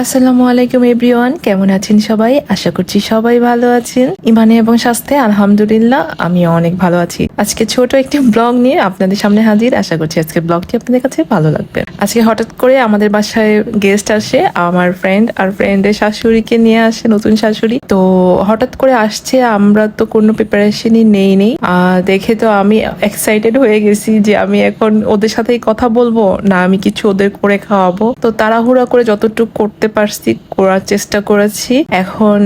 আসসালামু আলাইকুম এভরিওয়ান, কেমন আছেন সবাই? আশা করছি সবাই ভালো আছেন। ইমানে এবং স্বাস্থ্যে আলহামদুলিল্লাহ আমিও অনেক ভালো আছি। আজকে ছোট একটি ব্লগ নিয়ে আপনাদের সামনে হাজির। আশা করছি আজকের ব্লগটি আপনাদের কাছে ভালো লাগবে। আজকে হঠাৎ করে আমাদের বাসায় গেস্ট আসে, আমার ফ্রেন্ড আর ফ্রেন্ডের শাশুড়িকে নিয়ে আসে, নতুন শাশুড়ি। তো হঠাৎ করে আসছে, আমরা তো কোনো প্রিপারেশনই নেইনি। দেখে তো আমি এক্সাইটেড হয়ে গেছি যে আমি এখন ওদের সাথেই কথা বলবো না আমি কিছু ওদের করে খাওয়াবো। তো তাড়াহুড়া করে যতটুকু করতে পারছি করার চেষ্টা করেছি। এখন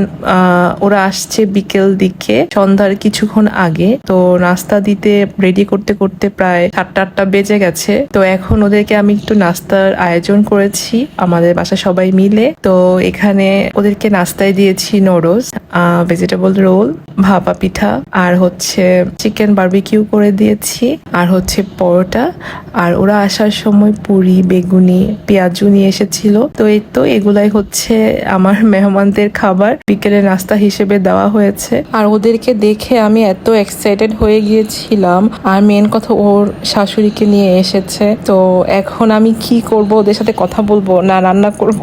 ওরা আসছে বিকেল দিকে, সন্ধ্যার কিছুক্ষণ আগে। তো নাস্তা দিতে রেডি করতে করতে প্রায় 7-8টা বেজে গেছে। তো এখন ওদেরকে আমি একটু নাস্তার আয়োজন করেছি আমাদের বাসা সবাই মিলে। তো এখানে ওদেরকে নাস্তায় দিয়েছি নুডলস, ভেজিটেবল রোল, ভাপা পিঠা, আর হচ্ছে চিকেন বারবিকিউ করে দিয়েছি, আর হচ্ছে পরোটা। আর ওরা আসার সময় পুরি, বেগুনি, পেঁয়াজু নিয়ে এসেছিল। তো এই তো এগুলাই হচ্ছে আমার মেহমানদের খাবার বিকেলে নাস্তা হিসেবে দেওয়া হয়েছে। আর ওদেরকে দেখে আমি এত এক্সাইটেড হয়ে গিয়েছিলাম। আর মেন কথা, ওর শাশুড়িকে নিয়ে এসেছে। তো এখন আমি কি করব? ওদের সাথে কথা বলবো না রান্না করব?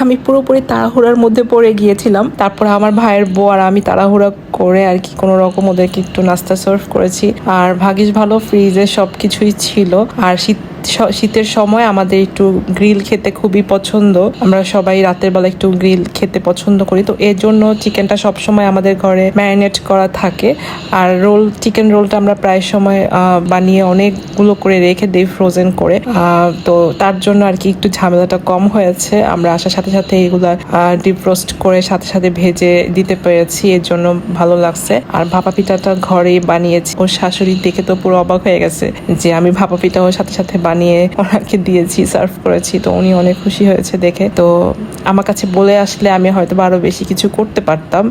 আমি পুরোপুরি তাড়াহুড়ার মধ্যে পড়ে গিয়েছিলাম। তারপর আমার ভাইয়ের বউ আর আমি তাড়াহুড়া করে আর কি কোনো রকম ওদেরকে একটু নাস্তা সার্ভ করেছি। আর ভাগ্যিস ভালো ফ্রিজে সবকিছুই ছিল। আর শীতের সময় আমাদের একটু গ্রিল খেতে খুবই পছন্দ। আমরা সবাই রাতের বেলা একটু গ্রিল খেতে পছন্দ করি। তো এর জন্য চিকেনটা সবসময় আমাদের ঘরে ম্যারিনেট করা থাকে। আর চিকেন রোলটা আমরা প্রায় সময় বানিয়ে অনেকগুলো করে রেখে দিই ফ্রোজেন করে। তো তার জন্য আর কি একটু ঝামেলাটা কম হয়েছে। আমরা আসার সাথে সাথে এগুলা ডিপ রোস্ট করে সাথে সাথে ভেজে দিতে পেরেছি, এর জন্য ভালো লাগছে। আর ভাপা পিঠাটা ঘরেই বানিয়েছি। ওর শাশুড়ি দেখে তো পুরো অবাক হয়ে গেছে যে আমি ভাপা পিঠা ওর সাথে সাথে বানিয়ে ওনাকে দিয়েছি, সার্ভ করেছি। তো উনি অনেক খুশি হয়েছে দেখে। তো আমার কাছে বলে আসলে আমি হয়তো আরো বেশি কিছু করতে পারতাম।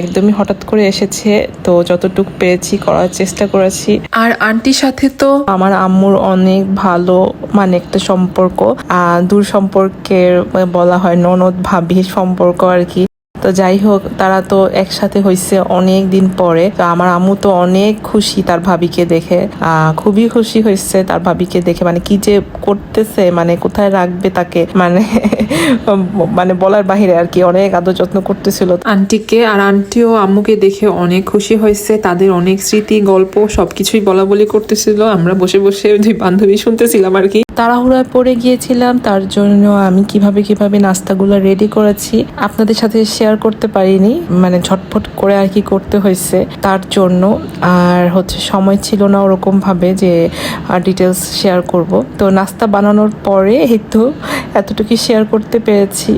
একদমই হঠাৎ করে এসেছে, তো যতটুকু পেরেছি করার চেষ্টা করেছি। আর আন্টির সাথে তো আমার আম্মুর অনেক ভালো মানে একটা সম্পর্ক, দূর সম্পর্কের বলা হয় ননদ ভাবির সম্পর্ক আর কি। তো যাই হোক, তারা তো একসাথে হয়েছে অনেক দিন পরে। তো আমার আম্মু তো অনেক খুশি তার ভাবিকে দেখে, খুবই খুশি হয়েছে তার ভাবিকে দেখে। মানে কি যে করতেছে, মানে কোথায় রাখবে তাকে, মানে মানে বলার বাহিরে আর কি। অনেক আদর যত্ন করতেছিল আন্টিকে। আর আন্টিও আম্মুকে দেখে অনেক খুশি হয়েছে। তাদের অনেক স্মৃতি গল্প সবকিছুই বলা বলি করতেছিল। আমরা বসে বসে দুই বান্ধবী শুনতেছিলাম আর কি। তাড়াহুড়ায় পড়ে গিয়েছিলাম, তার জন্য আমি কিভাবে নাস্তাগুলো রেডি করেছি আপনাদের সাথে শেয়ার করতে পারিনি। মানে ঝটফট করে আর কি করতে হয়েছে তার জন্য। আর হচ্ছে সময় ছিল না ওরকম ভাবে যে ডিটেলস শেয়ার করব। তো নাস্তা বানানোর পরে এই তো এতটুকু শেয়ার করতে পেরেছি।